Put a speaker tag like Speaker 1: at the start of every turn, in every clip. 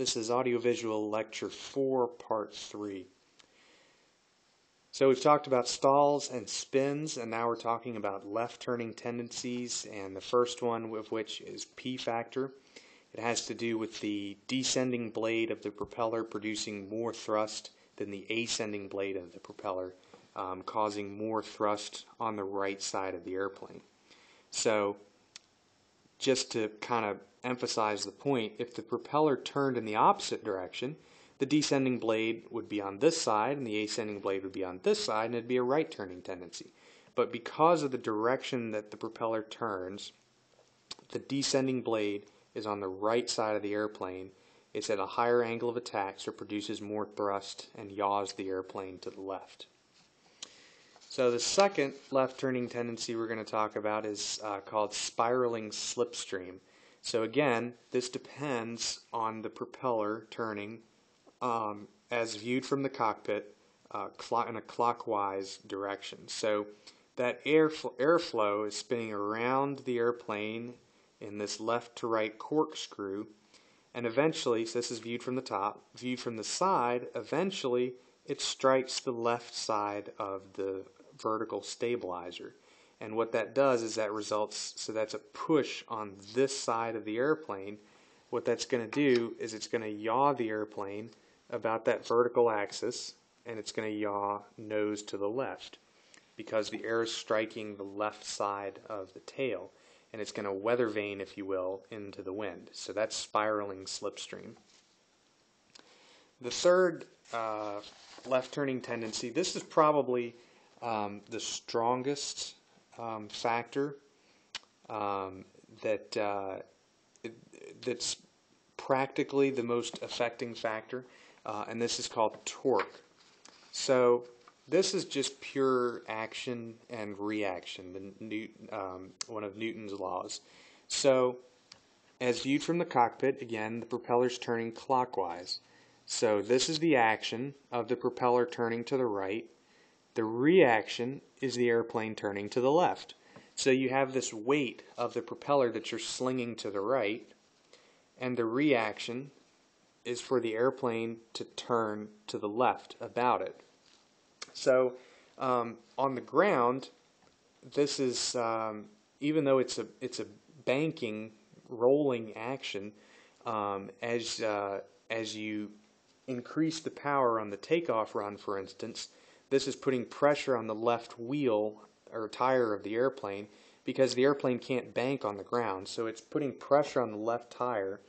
Speaker 1: This is Audiovisual Lecture 4, Part 3. So we've talked about stalls and spins, and now we're talking about left-turning tendencies, and the first one of which is P factor. It has to do with the descending blade of the propeller producing more thrust than the ascending blade of the propeller, causing more thrust on the right side of the airplane. So just to kind of emphasize the point, if the propeller turned in the opposite direction, the descending blade would be on this side and the ascending blade would be on this side, and it'd be a right turning tendency. But because of the direction that the propeller turns, the descending blade is on the right side of the airplane. It's at a higher angle of attack, so it produces more thrust and yaws the airplane to the left. So the second left turning tendency we're going to talk about is called spiraling slipstream. So again, this depends on the propeller turning as viewed from the cockpit in a clockwise direction. So that airflow is spinning around the airplane in this left to right corkscrew, and eventually, so this is viewed from the top, viewed from the side, eventually it strikes the left side of the vertical stabilizer. And what that does is that results, so that's a push on this side of the airplane. What that's going to do is it's going to yaw the airplane about that vertical axis, and it's going to yaw nose to the left because the air is striking the left side of the tail, and it's going to weather vane, if you will, into the wind. So that's spiraling slipstream. The third left turning tendency, this is probably the strongest factor that's practically the most affecting factor, and this is called torque. So this is just pure action and reaction, one of Newton's laws. So as viewed from the cockpit, again, the propeller's turning clockwise. So this is the action of the propeller turning to the right. The reaction is the airplane turning to the left. So you have this weight of the propeller that you're slinging to the right, and the reaction is for the airplane to turn to the left about it. So on the ground, this is even though it's a banking, rolling action, as you increase the power on the takeoff run, for instance, this is putting pressure on the left wheel or tire of the airplane because the airplane can't bank on the ground. So it's putting pressure on the left tire,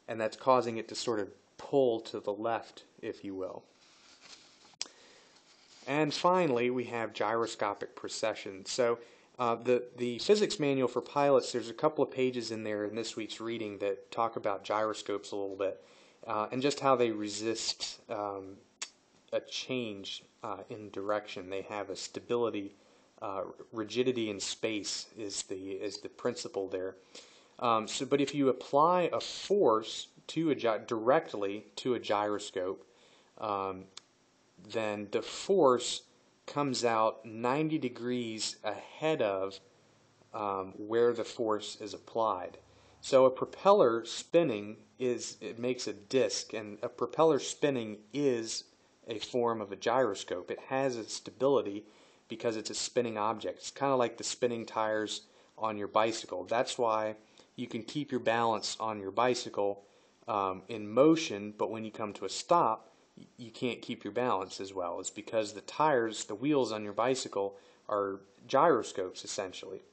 Speaker 1: and that's causing it to sort of pull to the left, if you will. And finally, we have gyroscopic precession. So the physics manual for pilots, there's a couple of pages in there in this week's reading that talk about gyroscopes a little bit and just how they resist a change in direction. They have a stability, rigidity in space is the principle there. But if you apply a force directly to a gyroscope, then the force comes out 90 degrees ahead of where the force is applied. So a propeller spinning it makes a disc, and a propeller spinning is a form of a gyroscope. It has a stability because it's a spinning object. It's kind of like the spinning tires on your bicycle. That's why you can keep your balance on your bicycle in motion, but when you come to a stop, you can't keep your balance as well. It's because the tires, the wheels on your bicycle are gyroscopes essentially,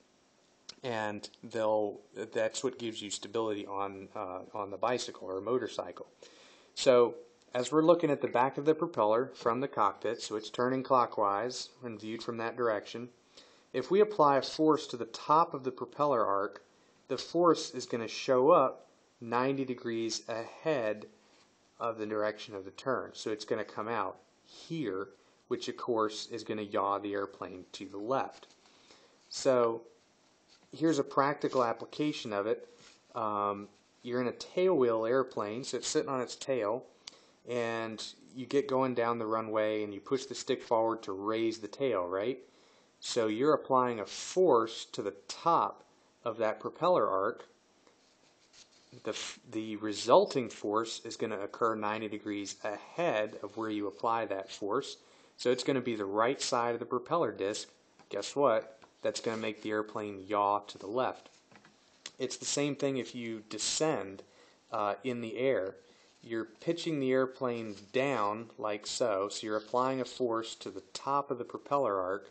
Speaker 1: and that's what gives you stability on the bicycle or a motorcycle. So as we're looking at the back of the propeller from the cockpit, so it's turning clockwise when viewed from that direction, if we apply a force to the top of the propeller arc, the force is going to show up 90 degrees ahead of the direction of the turn. So it's going to come out here, which of course is going to yaw the airplane to the left. So here's a practical application of it. You're in a tailwheel airplane, so it's sitting on its tail, and you get going down the runway and you push the stick forward to raise the tail, right? So you're applying a force to the top of that propeller arc the resulting force is going to occur 90 degrees ahead of where you apply that force. So it's going to be the right side of the propeller disc. Guess what? That's going to make the airplane yaw to the left. It's the same thing if you descend in the air. You're pitching the airplane down like so. So you're applying a force to the top of the propeller arc,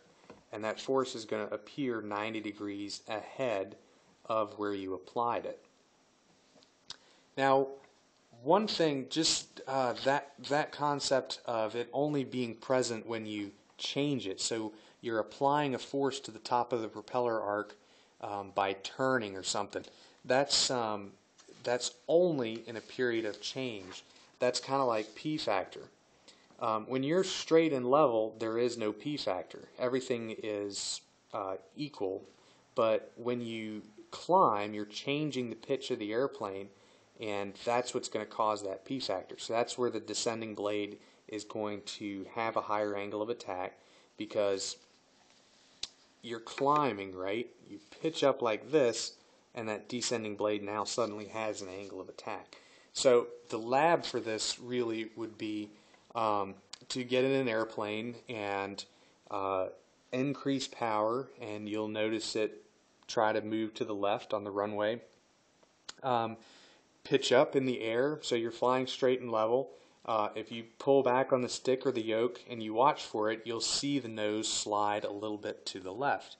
Speaker 1: and that force is going to appear 90 degrees ahead of where you applied it. Now, one thing, just that concept of it only being present when you change it. So you're applying a force to the top of the propeller arc by turning or something. That's only in a period of change. That's kind of like P factor. When you're straight and level, there is no P factor. Everything is equal. But when you climb, you're changing the pitch of the airplane, and that's what's going to cause that P factor. So that's where the descending blade is going to have a higher angle of attack, because you're climbing, right? You pitch up like this, and that descending blade now suddenly has an angle of attack. So the lab for this really would be to get in an airplane and increase power, and you'll notice it try to move to the left on the runway. Pitch up in the air, so you're flying straight and level. If you pull back on the stick or the yoke and you watch for it, you'll see the nose slide a little bit to the left.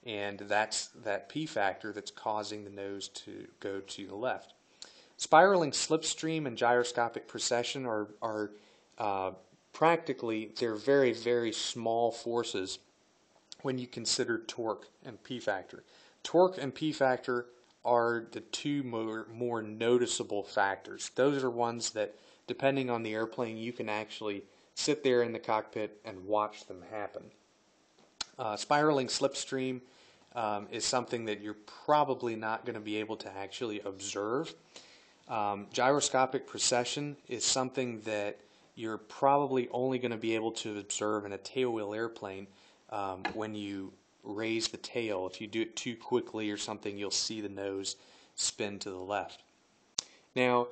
Speaker 1: And that's that P factor that's causing the nose to go to the left. Spiraling slipstream and gyroscopic precession are practically, they're very, very small forces when you consider torque and P factor. Torque and P factor are the two more noticeable factors. Those are ones that, depending on the airplane, you can actually sit there in the cockpit and watch them happen. Spiraling slipstream is something that you're probably not going to be able to actually observe. Gyroscopic precession is something that you're probably only going to be able to observe in a tailwheel airplane when you raise the tail. If you do it too quickly or something, you'll see the nose spin to the left. Now,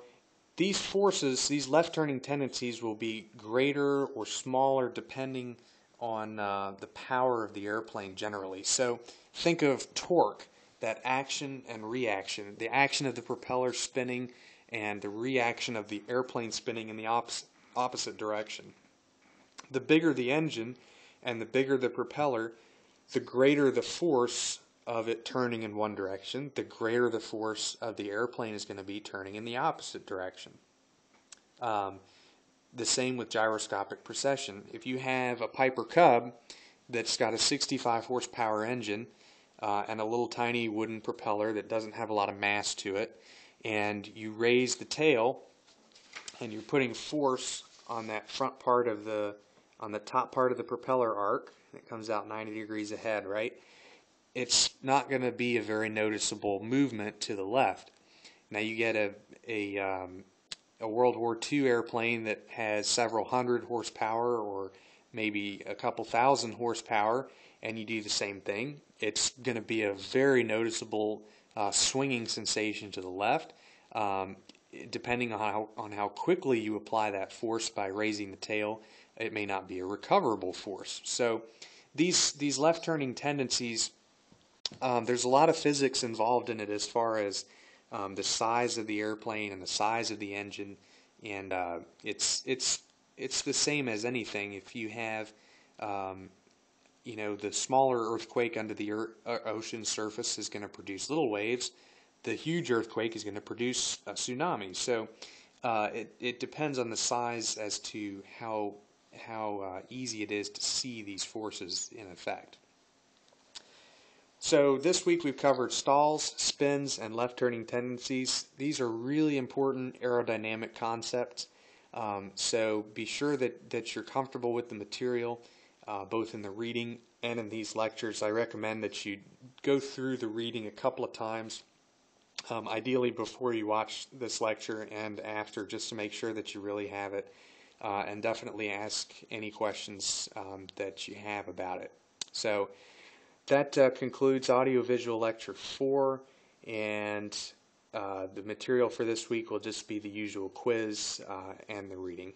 Speaker 1: these forces, these left-turning tendencies, will be greater or smaller depending on the power of the airplane generally. So think of torque, that action and reaction, the action of the propeller spinning and the reaction of the airplane spinning in the opposite direction. The bigger the engine and the bigger the propeller, the greater the force of it turning in one direction, the greater the force of the airplane is going to be turning in the opposite direction. The same with gyroscopic precession. If you have a Piper Cub that's got a 65 horsepower engine and a little tiny wooden propeller that doesn't have a lot of mass to it, and you raise the tail and you're putting force on that front part of on the top part of the propeller arc, it comes out 90 degrees ahead, right? It's not going to be a very noticeable movement to the left. Now you get a World War II airplane that has several hundred horsepower or maybe a couple thousand horsepower, and you do the same thing. It's going to be a very noticeable swinging sensation to the left. Depending on how quickly you apply that force by raising the tail, it may not be a recoverable force. So these left-turning tendencies, there's a lot of physics involved in it as far as the size of the airplane and the size of the engine, and it's the same as anything. If you have the smaller earthquake under the ocean surface is going to produce little waves. The huge earthquake is going to produce a tsunami. So it depends on the size as to how easy it is to see these forces in effect. So this week we've covered stalls, spins, and left-turning tendencies. These are really important aerodynamic concepts. So be sure that you're comfortable with the material, both in the reading and in these lectures. I recommend that you go through the reading a couple of times, ideally before you watch this lecture and after, just to make sure that you really have it, and definitely ask any questions that you have about it. So that concludes Audiovisual Lecture 4, and The material for this week will just be the usual quiz and the reading.